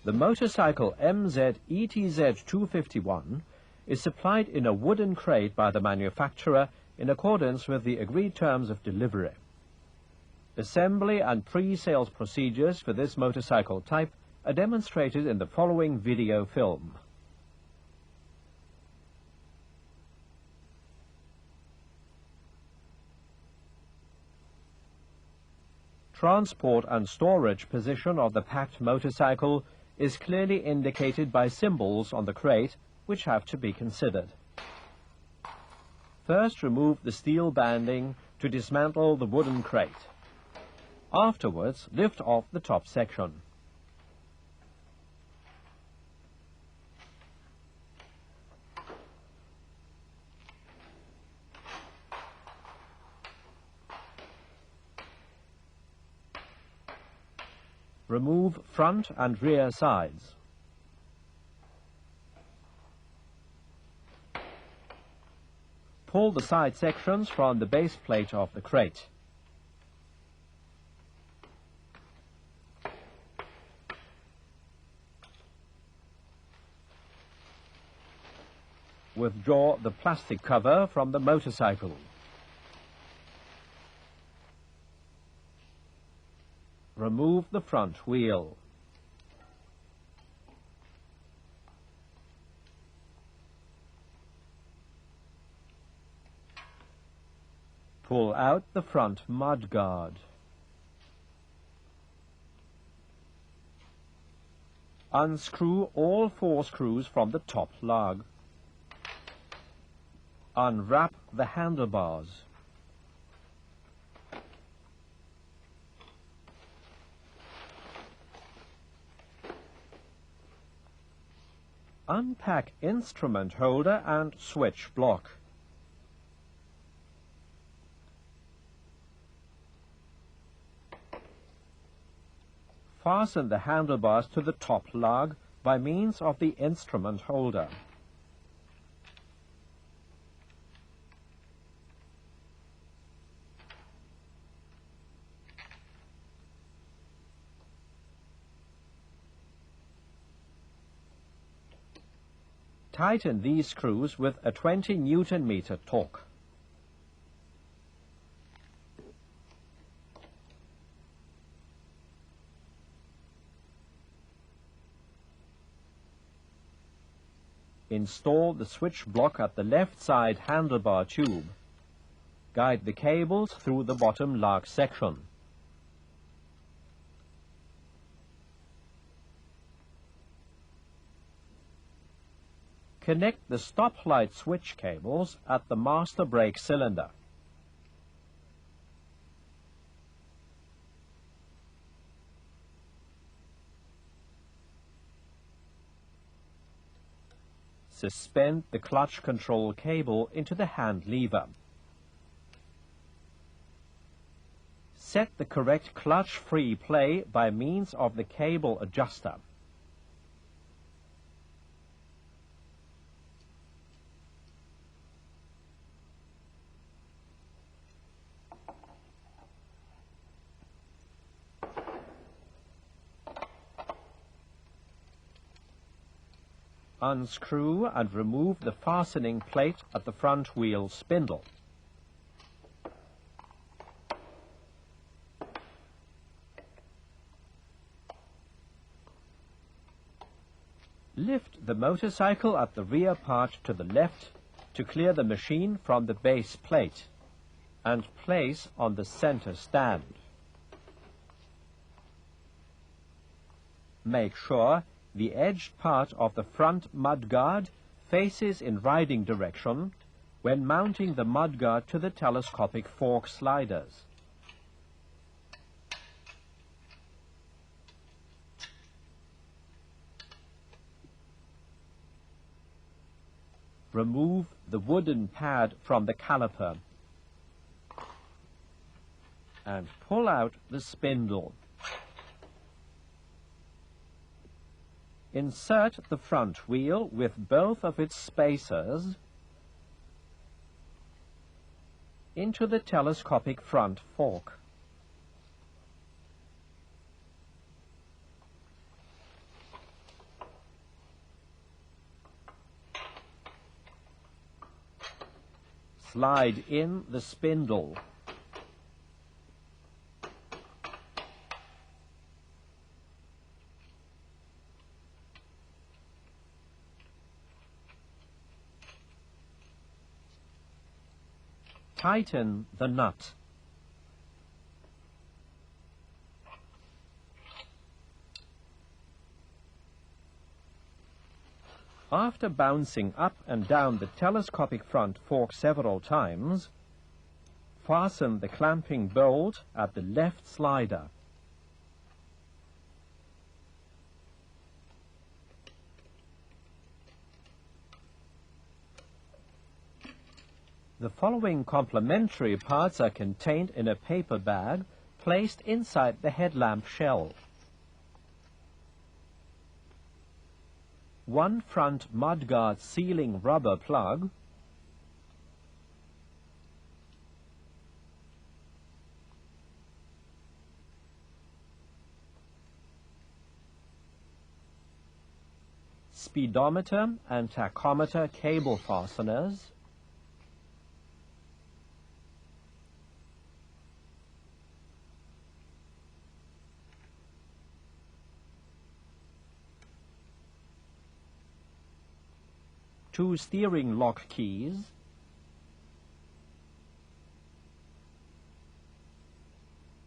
The motorcycle MZ-ETZ 251 is supplied in a wooden crate by the manufacturer in accordance with the agreed terms of delivery. Assembly and pre-sales procedures for this motorcycle type are demonstrated in the following video film. Transport and storage position of the packed motorcycle is clearly indicated by symbols on the crate, which have to be considered. First, remove the steel banding to dismantle the wooden crate. Afterwards, lift off the top section. Remove front and rear sides. Pull the side sections from the base plate of the crate. Withdraw the plastic cover from the motorcycle. Remove the front wheel. Pull out the front mudguard. Unscrew all 4 screws from the top lug. Unwrap the handlebars. Unpack instrument holder and switch block. Fasten the handlebars to the top lug by means of the instrument holder. Tighten these screws with a 20 Newton-meter torque. Install the switch block at the left side handlebar tube. Guide the cables through the bottom lug section. Connect the stoplight switch cables at the master brake cylinder. Suspend the clutch control cable into the hand lever. Set the correct clutch-free play by means of the cable adjuster. Unscrew and remove the fastening plate at the front wheel spindle. Lift the motorcycle at the rear part to the left to clear the machine from the base plate and place on the center stand. Make sure the edged part of the front mudguard faces in riding direction when mounting the mudguard to the telescopic fork sliders. Remove the wooden pad from the caliper and pull out the spindle. Insert the front wheel with both of its spacers into the telescopic front fork. Slide in the spindle. Tighten the nut. After bouncing up and down the telescopic front fork several times, fasten the clamping bolt at the left slider. The following complementary parts are contained in a paper bag placed inside the headlamp shell. One front mudguard sealing rubber plug, speedometer and tachometer cable fasteners, two steering lock keys,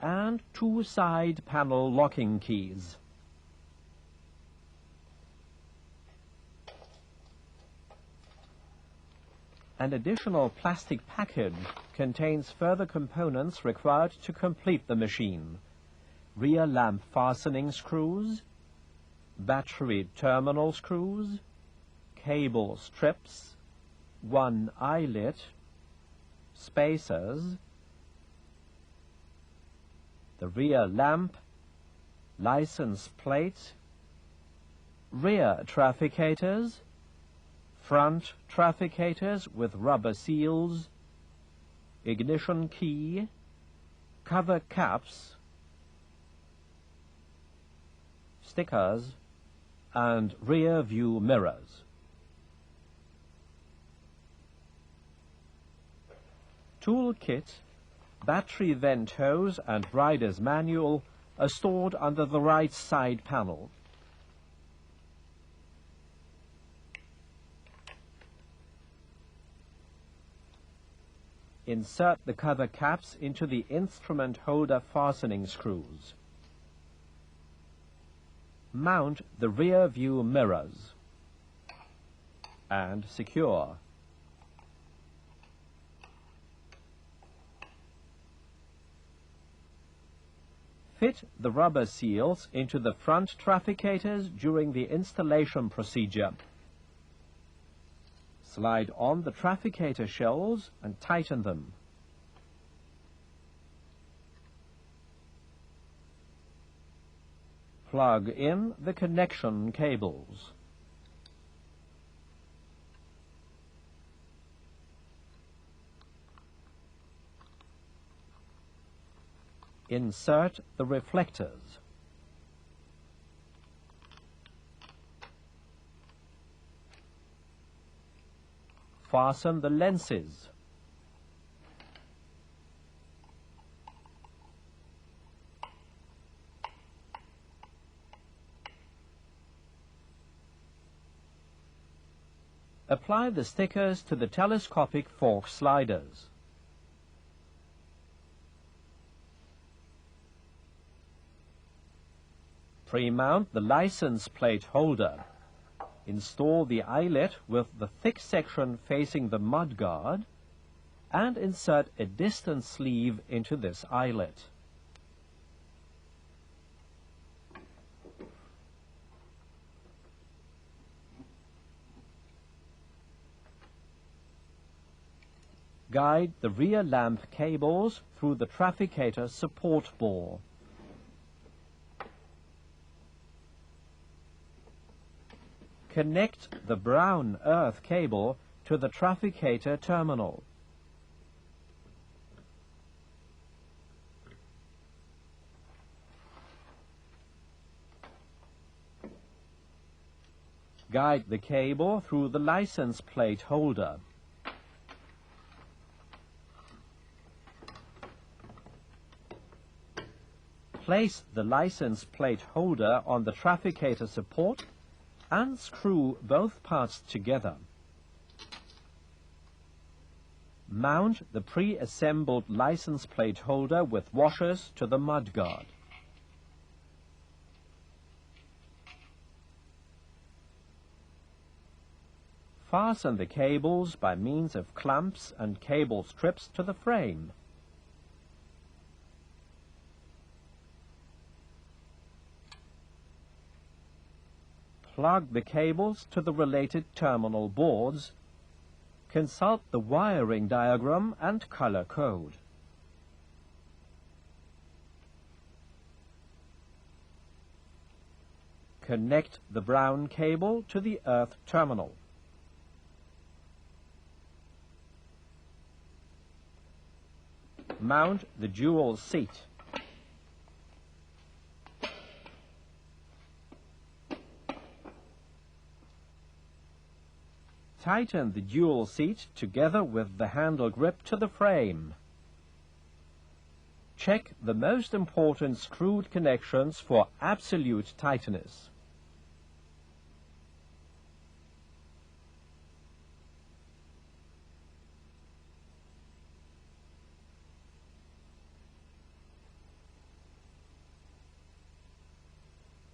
and two side panel locking keys. An additional plastic package contains further components required to complete the machine: rear lamp fastening screws, battery terminal screws, cable strips, one eyelet, spacers, the rear lamp, license plate, rear trafficators, front trafficators with rubber seals, ignition key, cover caps, stickers, and rear view mirrors. Tool kit, battery vent hose and rider's manual are stored under the right side panel. Insert the cover caps into the instrument holder fastening screws. Mount the rear view mirrors and secure. Fit the rubber seals into the front trafficators during the installation procedure. Slide on the trafficator shells and tighten them. Plug in the connection cables. Insert the reflectors. Fasten the lenses. Apply the stickers to the telescopic fork sliders. Pre-mount the license plate holder. Install the eyelet with the thick section facing the mudguard and insert a distance sleeve into this eyelet. Guide the rear lamp cables through the trafficator support bore. Connect the brown earth cable to the trafficator terminal. Guide the cable through the license plate holder. Place the license plate holder on the trafficator support and screw both parts together. Mount the pre-assembled license plate holder with washers to the mudguard. Fasten the cables by means of clamps and cable strips to the frame. Plug the cables to the related terminal boards. Consult the wiring diagram and color code. Connect the brown cable to the earth terminal. Mount the dual seat. Tighten the dual seat together with the handle grip to the frame. Check the most important screwed connections for absolute tightness.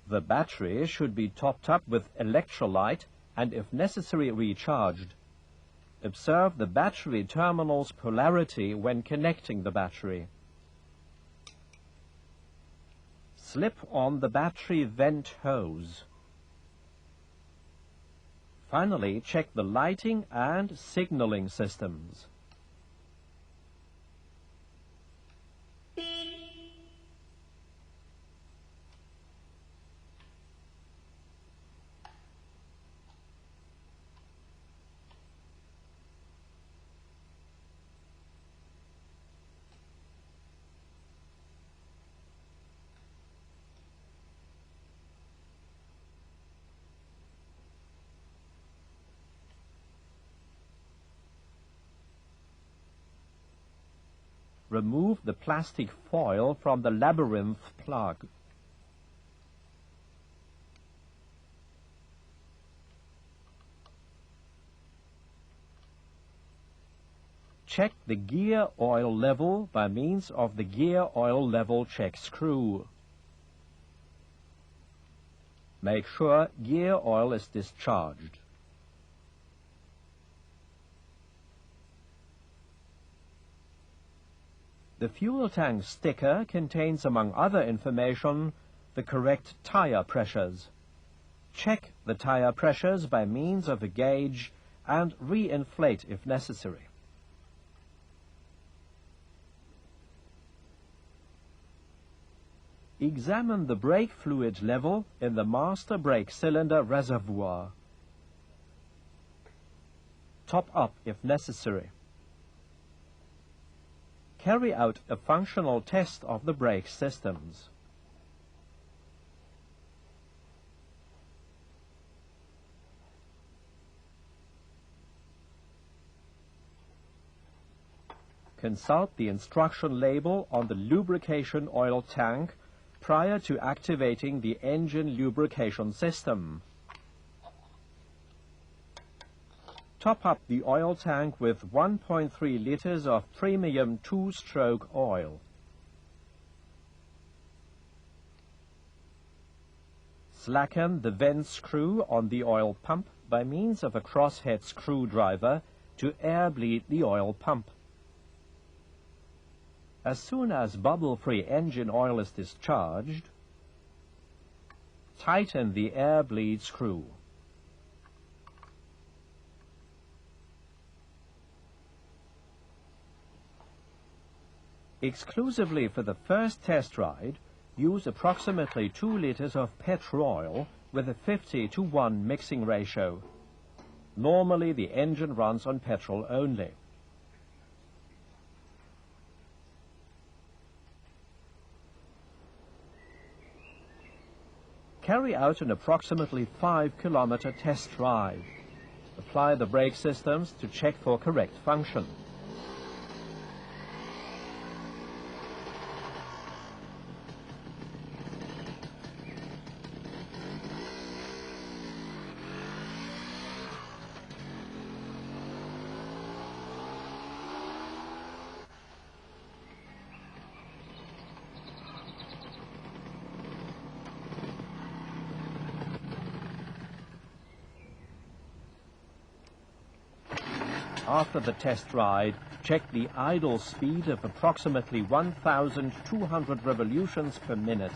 The battery should be topped up with electrolyte and, if necessary, recharged. Observe the battery terminal's polarity when connecting the battery. Slip on the battery vent hose. Finally, check the lighting and signaling systems. Remove the plastic foil from the labyrinth plug. Check the gear oil level by means of the gear oil level check screw. Make sure gear oil is discharged. The fuel tank sticker contains, among other information, the correct tire pressures. Check the tire pressures by means of a gauge and re-inflate if necessary. Examine the brake fluid level in the master brake cylinder reservoir. Top up if necessary. Carry out a functional test of the brake systems. Consult the instruction label on the lubrication oil tank prior to activating the engine lubrication system. Top up the oil tank with 1.3 liters of premium two-stroke oil. Slacken the vent screw on the oil pump by means of a crosshead screwdriver to air bleed the oil pump. As soon as bubble-free engine oil is discharged, tighten the air bleed screw. Exclusively for the first test ride, use approximately 2 liters of petrol oil with a 50:1 mixing ratio. Normally the engine runs on petrol only. Carry out an approximately 5-kilometer test drive. Apply the brake systems to check for correct function. After the test ride, check the idle speed of approximately 1,200 revolutions per minute.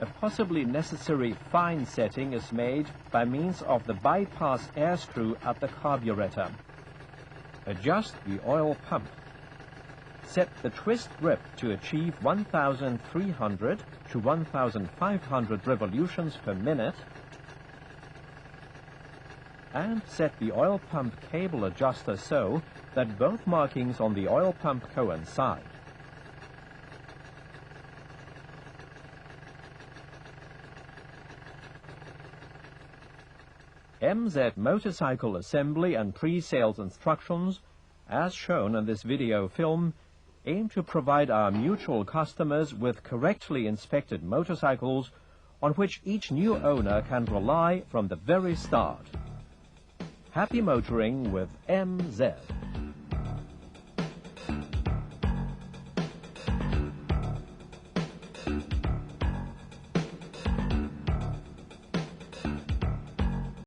A possibly necessary fine setting is made by means of the bypass air screw at the carburetor. Adjust the oil pump. Set the twist grip to achieve 1,300 to 1,500 revolutions per minute, and set the oil pump cable adjuster so that both markings on the oil pump coincide. MZ motorcycle assembly and pre-sales instructions, as shown in this video film, aim to provide our mutual customers with correctly inspected motorcycles on which each new owner can rely from the very start. Happy motoring with MZ.